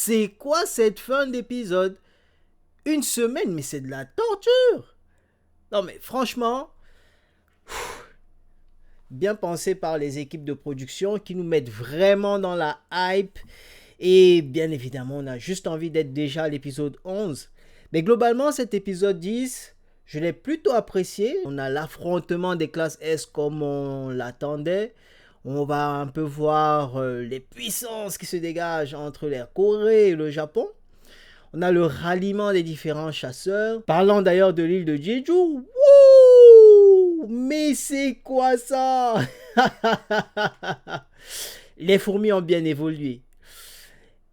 C'est quoi cette fin d'épisode? Une semaine, mais c'est de la torture. Non mais franchement, bien pensé par les équipes de production qui nous mettent vraiment dans la hype. Et bien évidemment, on a juste envie d'être déjà à l'épisode 11. Mais globalement, cet épisode 10, je l'ai plutôt apprécié. On a l'affrontement des classes S comme on l'attendait. On va un peu voir les puissances qui se dégagent entre la Corée et le Japon. On a le ralliement des différents chasseurs. Parlant d'ailleurs de l'île de Jeju. Wouh! Mais c'est quoi ça? Les fourmis ont bien évolué.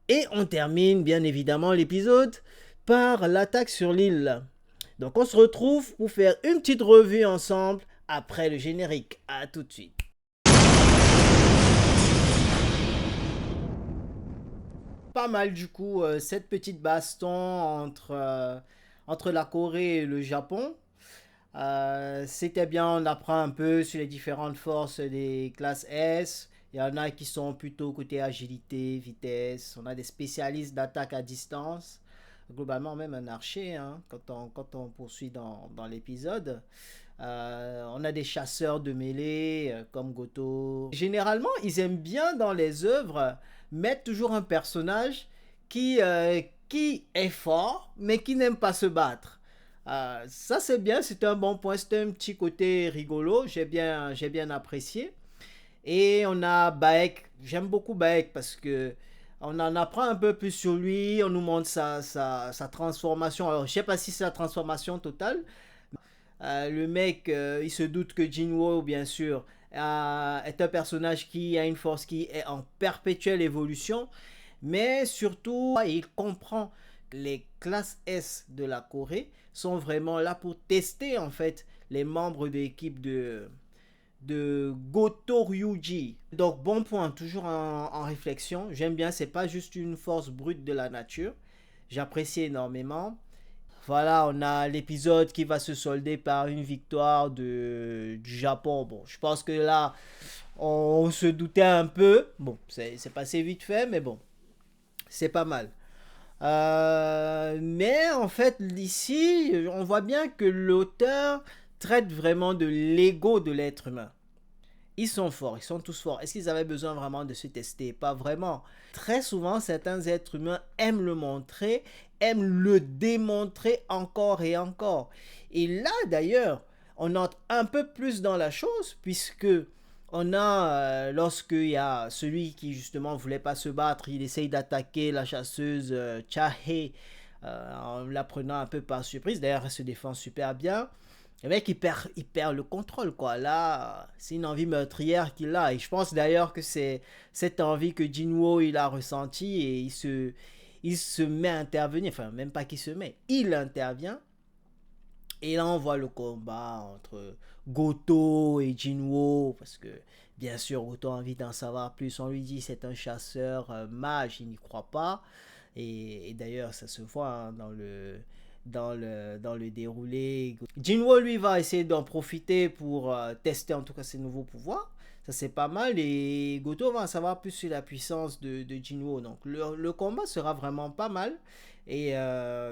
Et on termine bien évidemment l'épisode par l'attaque sur l'île. Donc on se retrouve pour faire une petite revue ensemble après le générique. A tout de suite. Pas mal du coup cette petite baston entre la Corée et le Japon. C'était bien, on apprend un peu sur les différentes forces des classes S. Il y en a qui sont plutôt côté agilité, vitesse. On a des spécialistes d'attaque à distance. Globalement, même un archer, hein, quand on poursuit dans l'épisode. On a des chasseurs de mêlée comme Goto. Généralement, ils aiment bien dans les œuvres mettre toujours un personnage qui est fort, mais qui n'aime pas se battre. Ça c'est bien, c'est un bon point, c'est un petit côté rigolo, j'ai bien apprécié. Et on a Baek, j'aime beaucoup Baek parce que on en apprend un peu plus sur lui, on nous montre sa transformation. Alors je sais pas si c'est la transformation totale. Le mec, il se doute que Jinwo, bien sûr, est un personnage qui a une force qui est en perpétuelle évolution, mais surtout, il comprend que les classes S de la Corée sont vraiment là pour tester en fait les membres de l'équipe de Goto Ryuji. Donc bon point, toujours en réflexion. J'aime bien, c'est pas juste une force brute de la nature. J'apprécie énormément. Voilà, on a l'épisode qui va se solder par une victoire du Japon. Bon, je pense que là, on se doutait un peu. Bon, c'est passé vite fait, mais bon, c'est pas mal. Mais en fait, ici, on voit bien que l'auteur traite vraiment de l'ego de l'être humain. Ils sont forts, ils sont tous forts. Est-ce qu'ils avaient besoin vraiment de se tester? Pas vraiment. Très souvent, certains êtres humains aiment le montrer, aiment le démontrer encore et encore. Et là, d'ailleurs, on entre un peu plus dans la chose, puisque on a, lorsqu'il y a celui qui justement voulait pas se battre, il essaye d'attaquer la chasseuse Chahe en la prenant un peu par surprise. D'ailleurs, elle se défend super bien. Le mec, il perd le contrôle, quoi. Là, c'est une envie meurtrière qu'il a. Et je pense d'ailleurs que c'est cette envie que Jinwo, il a ressentie et il se met à intervenir. Enfin, même pas qu'il se met, il intervient. Et là, on voit le combat entre Goto et Jinwo. Parce que, bien sûr, Goto a envie d'en savoir plus. On lui dit c'est un chasseur mage, il n'y croit pas. Et d'ailleurs, ça se voit hein, dans le déroulé. Jinwo, lui, va essayer d'en profiter pour tester en tout cas ses nouveaux pouvoirs. Ça, c'est pas mal. Et Goto va en savoir plus sur la puissance de Jinwo. Donc, le combat sera vraiment pas mal. Et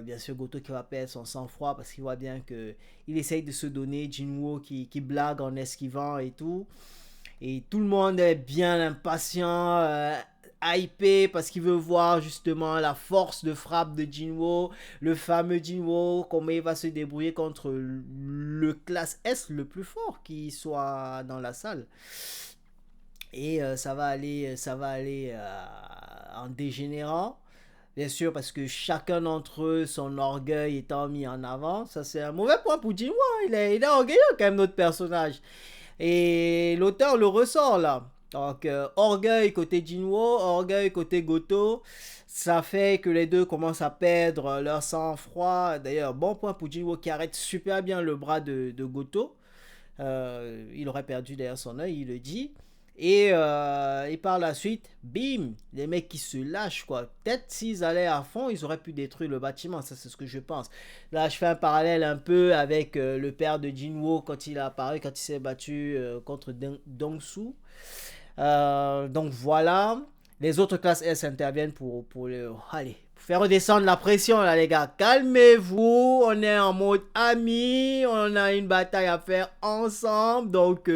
bien sûr, Goto qui va perdre son sang-froid parce qu'il voit bien que il essaye de se donner. Jinwo qui blague en esquivant et tout. Et tout le monde est bien impatient, hypé parce qu'il veut voir justement la force de frappe de Jinwo, le fameux Jinwo, comment il va se débrouiller contre le classe S le plus fort qui soit dans la salle. Et ça va aller en dégénérant. Bien sûr, parce que chacun d'entre eux, son orgueil étant mis en avant. Ça, c'est un mauvais point pour Jinwo. Il est orgueilleux quand même, notre personnage. Et l'auteur le ressort là. Donc, orgueil côté Jinwo, orgueil côté Goto. Ça fait que les deux commencent à perdre leur sang-froid. D'ailleurs, bon point pour Jinwo qui arrête super bien le bras de Goto. Il aurait perdu d'ailleurs son œil, il le dit. Et par la suite, bim, les mecs qui se lâchent quoi. Peut-être s'ils allaient à fond, ils auraient pu détruire le bâtiment. Ça, c'est ce que je pense. Là, je fais un parallèle un peu avec le père de Jinwo quand il a apparu, quand il s'est battu contre Dongsu. Donc voilà. Les autres classes S interviennent allez, pour faire redescendre la pression, là, les gars. Calmez-vous, on est en mode ami, on a une bataille à faire ensemble. Donc,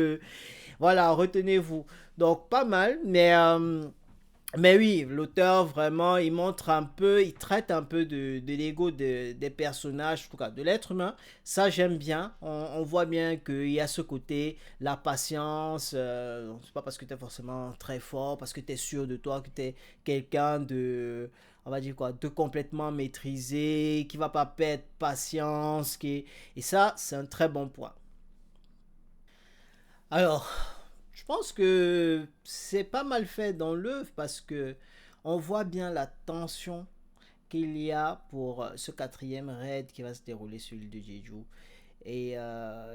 voilà, retenez-vous. Donc, pas mal, mais oui, l'auteur vraiment, il montre un peu, il traite un peu de l'ego des personnages, en tout cas de l'être humain. Ça, j'aime bien. On voit bien qu'il y a ce côté, la patience. C'est pas parce que tu es forcément très fort, parce que tu es sûr de toi, que tu es quelqu'un de, on va dire quoi, de complètement maîtrisé, qui va pas perdre patience. Et ça, c'est un très bon point. Alors, je pense que c'est pas mal fait dans l'œuvre parce que on voit bien la tension qu'il y a pour ce quatrième raid qui va se dérouler sur l'île de Jeju et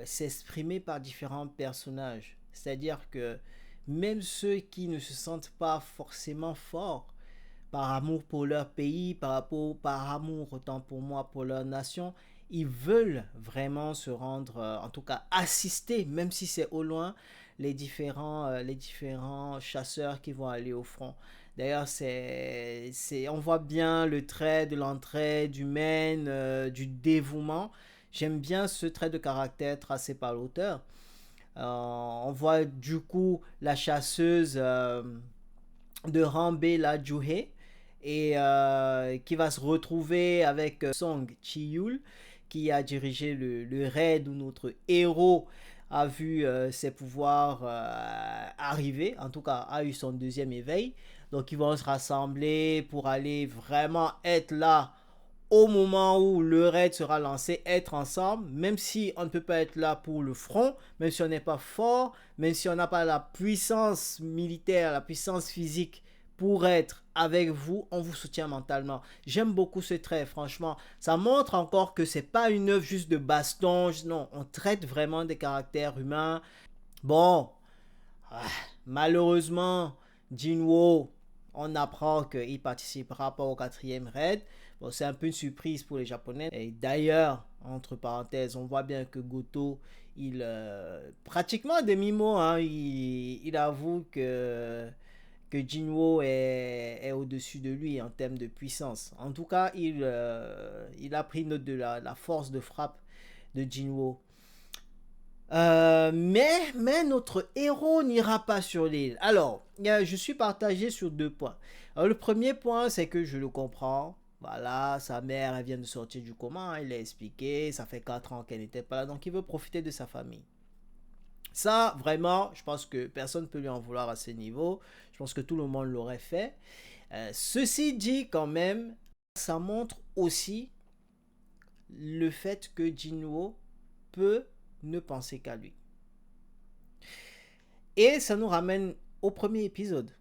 s'exprimer par différents personnages. C'est-à-dire que même ceux qui ne se sentent pas forcément forts par amour pour leur pays, par amour autant pour moi, pour leur nation, ils veulent vraiment se rendre, en tout cas assister, même si c'est au loin, les différents chasseurs qui vont aller au front. D'ailleurs, on voit bien le trait de l'entraide humaine, du dévouement. J'aime bien ce trait de caractère tracé par l'auteur. On voit du coup la chasseuse de Rambé la Juhe et qui va se retrouver avec Song Chi-yul qui a dirigé le raid où notre héros a vu ses pouvoirs arriver, en tout cas a eu son deuxième éveil. Donc ils vont se rassembler pour aller vraiment être là au moment où le raid sera lancé, être ensemble, même si on ne peut pas être là pour le front, même si on n'est pas fort, même si on n'a pas la puissance militaire, la puissance physique pour être avec vous, on vous soutient mentalement. J'aime beaucoup ce trait, franchement. Ça montre encore que c'est pas une œuvre juste de baston, non, on traite vraiment des caractères humains. Bon, malheureusement, Jinwo, on apprend qu'il participera pas au quatrième raid. Bon, c'est un peu une surprise pour les Japonais. Et d'ailleurs, entre parenthèses, on voit bien que Goto, il pratiquement demi-mot, hein, il avoue que Jinwo est au-dessus de lui en termes de puissance. En tout cas, il a pris note de la force de frappe de Jinwo. Mais notre héros n'ira pas sur l'île. Alors, je suis partagé sur deux points. Alors, le premier point, c'est que je le comprends. Voilà, sa mère, elle vient de sortir du coma, hein, il a expliqué, ça fait 4 ans qu'elle n'était pas là, donc il veut profiter de sa famille. Ça, vraiment, je pense que personne ne peut lui en vouloir à ce niveau. Je pense que tout le monde l'aurait fait. Ceci dit, quand même, ça montre aussi le fait que Jinwo peut ne penser qu'à lui. Et ça nous ramène au premier épisode.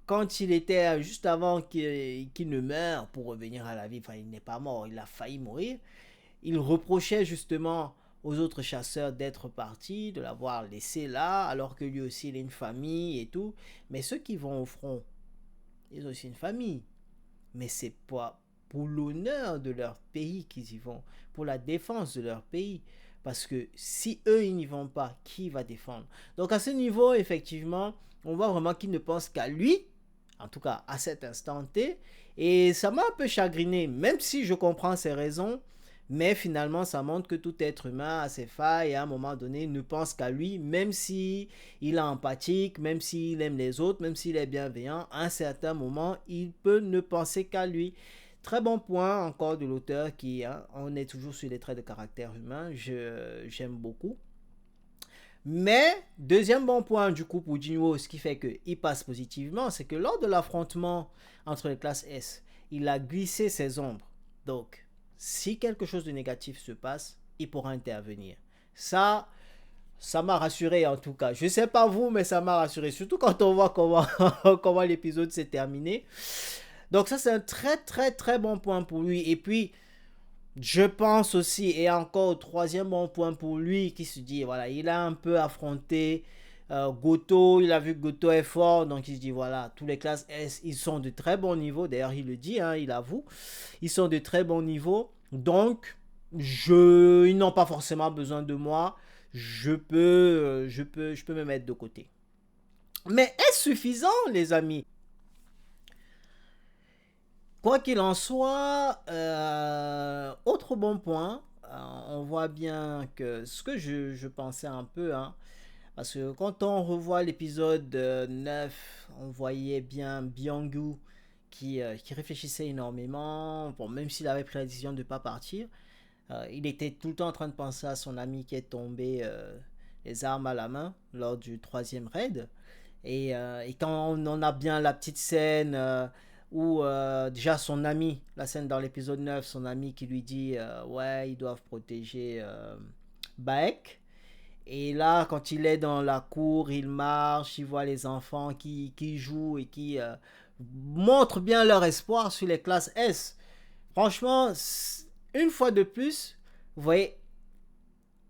Quand il était juste avant qu'il ne meure pour revenir à la vie, enfin il n'est pas mort, il a failli mourir, il reprochait justement aux autres chasseurs d'être partis, de l'avoir laissé là, alors que lui aussi il a une famille et tout. Mais ceux qui vont au front, ils ont aussi une famille. Mais c'est pas pour l'honneur de leur pays qu'ils y vont, pour la défense de leur pays. Parce que si eux, ils n'y vont pas, qui va défendre? Donc à ce niveau, effectivement, on voit vraiment qu'il ne pense qu'à lui, en tout cas à cet instant T. Et ça m'a un peu chagriné, même si je comprends ses raisons. Mais finalement, ça montre que tout être humain a ses failles et à un moment donné ne pense qu'à lui, même si il est empathique, même s'il aime les autres, même s'il est bienveillant, à un certain moment, il peut ne penser qu'à lui. Très bon point encore de l'auteur qui, hein, on est toujours sur les traits de caractère humain, j'aime beaucoup. Mais, deuxième bon point du coup pour Jinwo, ce qui fait qu'il passe positivement, c'est que lors de l'affrontement entre les classes S, il a glissé ses ombres. Donc, si quelque chose de négatif se passe, il pourra intervenir. Ça m'a rassuré en tout cas. Je sais pas vous, mais ça m'a rassuré. Surtout quand on voit comment l'épisode s'est terminé. Donc ça, c'est un très très très bon point pour lui. Et puis, je pense aussi, et encore troisième bon point pour lui, qui se dit, voilà, il a un peu affronté Goto, il a vu que Goto est fort, donc il se dit, voilà, tous les classes S, ils sont de très bons niveaux, d'ailleurs il le dit, hein, il avoue, ils sont de très bons niveaux, donc ils n'ont pas forcément besoin de moi, je peux me mettre de côté. Mais est-ce suffisant, les amis? Quoi qu'il en soit, autre bon point, on voit bien que ce que je pensais un peu, hein, parce que quand on revoit l'épisode 9, on voyait bien Byung-gu qui réfléchissait énormément, bon, même s'il avait pris la décision de ne pas partir, il était tout le temps en train de penser à son ami qui est tombé les armes à la main lors du troisième raid. Et quand on a bien la petite scène où déjà son ami, la scène dans l'épisode 9, son ami qui lui dit ouais, ils doivent protéger Baek. Et là, quand il est dans la cour, il marche, il voit les enfants qui jouent et qui montrent bien leur espoir sur les classes S. Franchement, une fois de plus, vous voyez,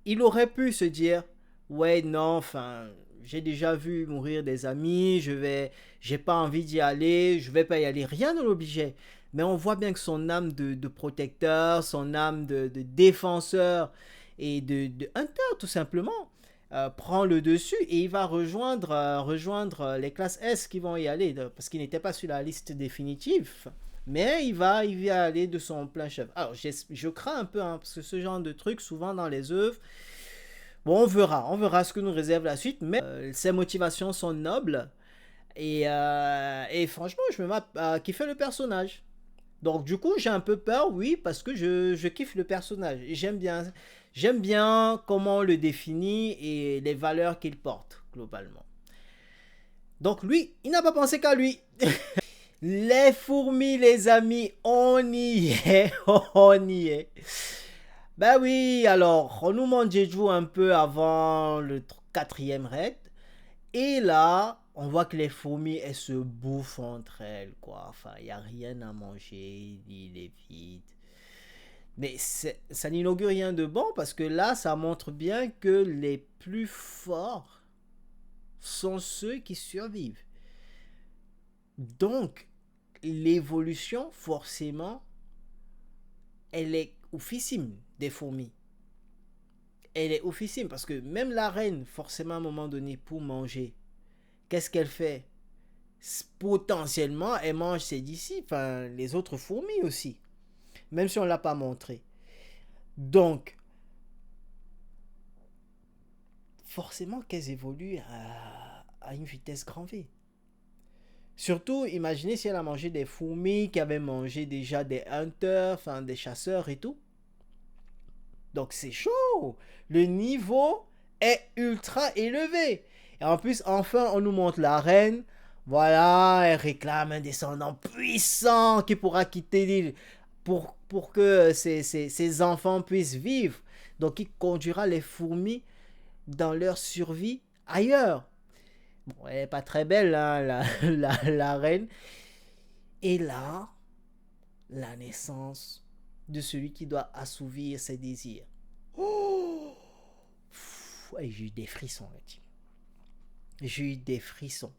il aurait pu se dire ouais, non, enfin, j'ai déjà vu mourir des amis, j'ai pas envie d'y aller, je vais pas y aller, rien ne l'obligeait. Mais on voit bien que son âme de protecteur, son âme de défenseur et de hunter tout simplement prend le dessus et il va rejoindre les classes S qui vont y aller parce qu'il n'était pas sur la liste définitive. Mais il va aller de son plein chef. Alors, je crains un peu, hein, parce que ce genre de truc, souvent dans les œuvres, bon, on verra ce que nous réserve la suite, mais ses motivations sont nobles. Et franchement, je me mets à kiffer le personnage. Donc du coup, j'ai un peu peur, oui, parce que je kiffe le personnage. Et j'aime bien comment on le définit et les valeurs qu'il porte, globalement. Donc lui, il n'a pas pensé qu'à lui. Les fourmis, les amis, on y est, on y est. Ben oui, alors, on nous montre Jeju un peu avant le quatrième raid. Et là, on voit que les fourmis, elles se bouffent entre elles, quoi. Enfin, il n'y a rien à manger, il est vide. Mais ça n'inaugure rien de bon parce que là, ça montre bien que les plus forts sont ceux qui survivent. Donc, l'évolution, forcément, elle est oufissime des fourmis. Elle est oufissime parce que même la reine, forcément, à un moment donné, pour manger, qu'est-ce qu'elle fait? Potentiellement, elle mange ses disciples, enfin, les autres fourmis aussi, même si on ne l'a pas montré. Donc, forcément qu'elles évoluent à une vitesse grand V. Surtout, imaginez si elle a mangé des fourmis qui avaient mangé déjà des hunters, enfin des chasseurs et tout. Donc c'est chaud. Le niveau est ultra élevé. Et en plus, enfin, on nous montre la reine. Voilà, elle réclame un descendant puissant qui pourra quitter l'île pour que ses enfants puissent vivre. Donc il conduira les fourmis dans leur survie ailleurs. Bon, elle n'est pas très belle, hein, la reine. Et là, la naissance de celui qui doit assouvir ses désirs. Oh, j'ai eu des frissons là-dessus. J'ai eu des frissons.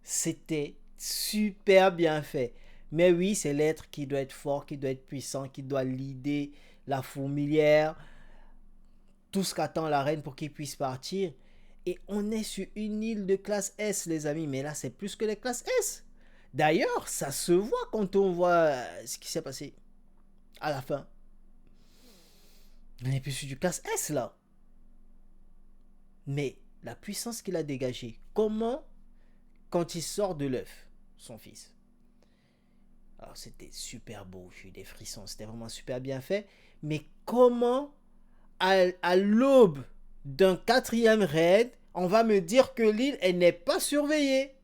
C'était super bien fait. Mais oui, c'est l'être qui doit être fort, qui doit être puissant, qui doit leader la fourmilière, tout ce qu'attend la reine pour qu'il puisse partir. Et on est sur une île de classe S, les amis. Mais là, c'est plus que les classes S. D'ailleurs, ça se voit quand on voit ce qui s'est passé à la fin. On n'est plus sur du classe S, là. Mais la puissance qu'il a dégagée, comment, quand il sort de l'œuf, son fils. Alors, c'était super beau, j'ai eu des frissons, c'était vraiment super bien fait. Mais comment, à l'aube d'un quatrième raid, on va me dire que l'île, elle n'est pas surveillée.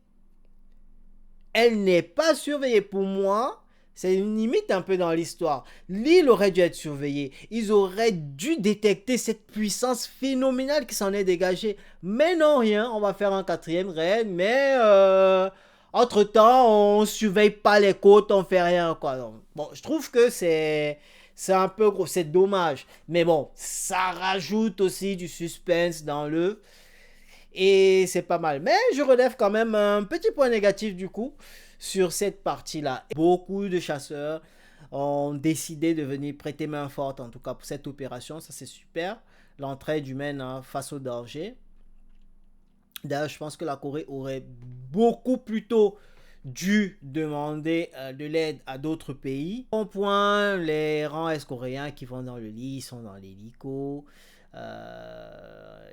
Elle n'est pas surveillée. Pour moi, c'est une limite un peu dans l'histoire. L'île aurait dû être surveillée. Ils auraient dû détecter cette puissance phénoménale qui s'en est dégagée. Mais non, rien. On va faire un quatrième raid. Mais entre-temps, on ne surveille pas les côtes. On ne fait rien, quoi. Donc, bon, je trouve que c'est un peu gros. C'est dommage. Mais bon, ça rajoute aussi du suspense dans le... Et c'est pas mal. Mais je relève quand même un petit point négatif du coup sur cette partie-là. Beaucoup de chasseurs ont décidé de venir prêter main forte, en tout cas pour cette opération. Ça, c'est super. L'entraide humaine face au danger. D'ailleurs, je pense que la Corée aurait beaucoup plus tôt dû demander de l'aide à d'autres pays. Au point, les rangs est-coréens qui vont dans le lit sont dans l'hélico.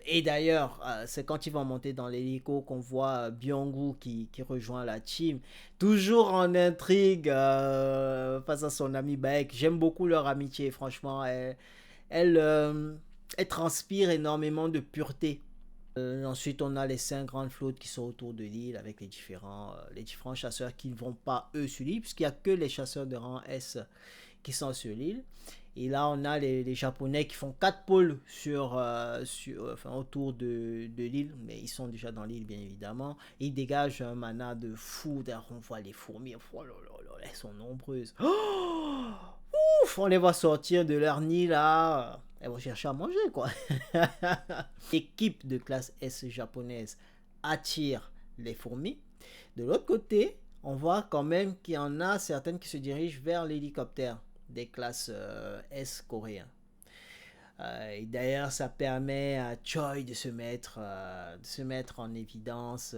Et d'ailleurs, c'est quand ils vont monter dans l'hélico qu'on voit Byung-woo qui rejoint la team. Toujours en intrigue face à son ami Baek. J'aime beaucoup leur amitié, franchement. Elle transpire énormément de pureté. Ensuite, on a les 5 grandes flottes qui sont autour de l'île avec les différents chasseurs qui ne vont pas, eux, sur l'île, puisqu'il n'y a que les chasseurs de rang S qui sont sur l'île. Et là, on a les Japonais qui font 4 pôles autour de l'île, mais ils sont déjà dans l'île, bien évidemment. Ils dégagent un mana de fou. D'ailleurs, on voit les fourmis, oh là là, elles sont nombreuses. Oh, ouf, on les voit sortir de leur nid là. Elles vont chercher à manger, quoi. L'équipe de classe S japonaise attire les fourmis. De l'autre côté, on voit quand même qu'il y en a certaines qui se dirigent vers l'hélicoptère des classes S coréens. Et d'ailleurs, ça permet à Choi de se mettre en évidence,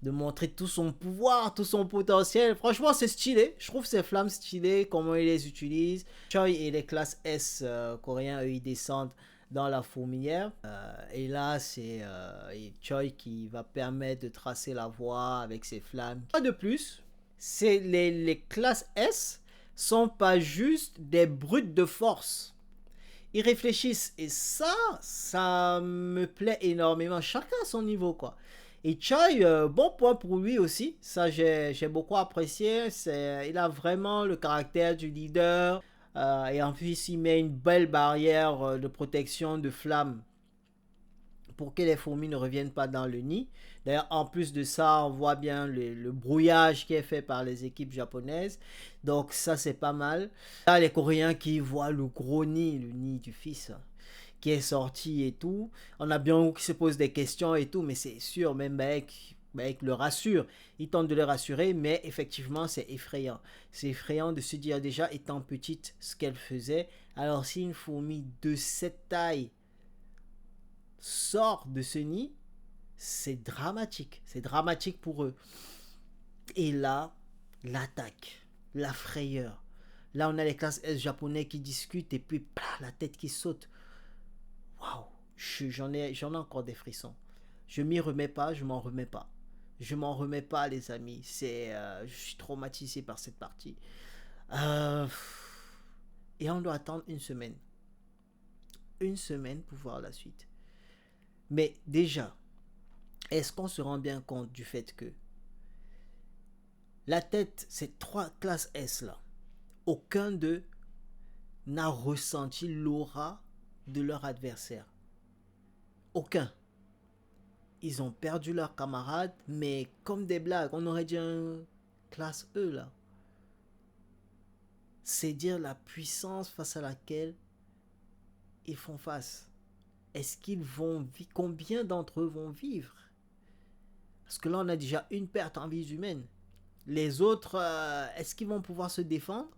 de montrer tout son pouvoir, tout son potentiel. Franchement, c'est stylé. Je trouve ces flammes stylées, comment ils les utilisent. Choi et les classes S coréens, eux, ils descendent dans la fourmilière. Et là, c'est Choi qui va permettre de tracer la voie avec ses flammes. Pas de plus, c'est les classes S sont pas juste des brutes de force. Ils réfléchissent et ça me plaît énormément. Chacun à son niveau, quoi. Et Choi, bon point pour lui aussi. Ça, j'ai beaucoup apprécié. Il a vraiment le caractère du leader. Et en plus, il met une belle barrière de protection de flammes pour que les fourmis ne reviennent pas dans le nid. D'ailleurs, en plus de ça, on voit bien le brouillage qui est fait par les équipes japonaises. Donc ça, c'est pas mal. Là, les Coréens qui voient le gros nid, le nid du fils, qui est sorti et tout. On a bien qui se pose des questions et tout, mais c'est sûr, même Baek le rassure. Il tente de le rassurer, mais effectivement, c'est effrayant. C'est effrayant de se dire déjà, étant petite, ce qu'elle faisait. Alors, si une fourmi de cette taille sort de ce nid, c'est dramatique. C'est dramatique pour eux. Et là, l'attaque, la frayeur. Là, on a les classes S japonais qui discutent et puis la tête qui saute. Waouh, j'en ai encore des frissons. Je m'y remets pas, je m'en remets pas. Je m'en remets pas, les amis. Je suis traumatisé par cette partie. Et on doit attendre une semaine. Une semaine pour voir la suite. Mais déjà, est-ce qu'on se rend bien compte du fait que la tête, ces 3 classes S là, aucun d'eux n'a ressenti l'aura de leur adversaire. Aucun. Ils ont perdu leurs camarades, mais comme des blagues, on aurait dit un classe E là. C'est dire la puissance face à laquelle ils font face. Est-ce qu'ils vont vivre? Combien d'entre eux vont vivre? Parce que là, on a déjà une perte en vies humaines. Les autres, est-ce qu'ils vont pouvoir se défendre?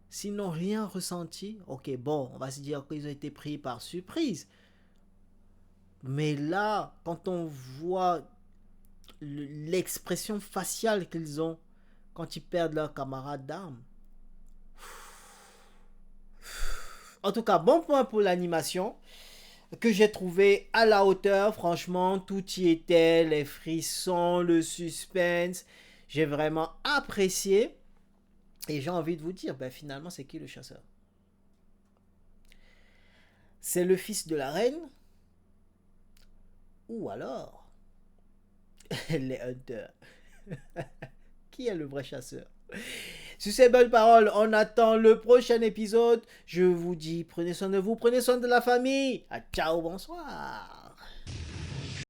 S'ils n'ont rien ressenti, ok, bon, on va se dire qu'ils ont été pris par surprise. Mais là, quand on voit l'expression faciale qu'ils ont quand ils perdent leurs camarades d'armes. En tout cas, bon point pour l'animation que j'ai trouvé à la hauteur. Franchement, tout y était, les frissons, le suspense. J'ai vraiment apprécié. Et j'ai envie de vous dire, finalement, c'est qui le chasseur? C'est le fils de la reine? Ou alors, les hunters? Qui est le vrai chasseur? Sur ces belles paroles, on attend le prochain épisode. Je vous dis, prenez soin de vous, prenez soin de la famille. Ciao, bonsoir.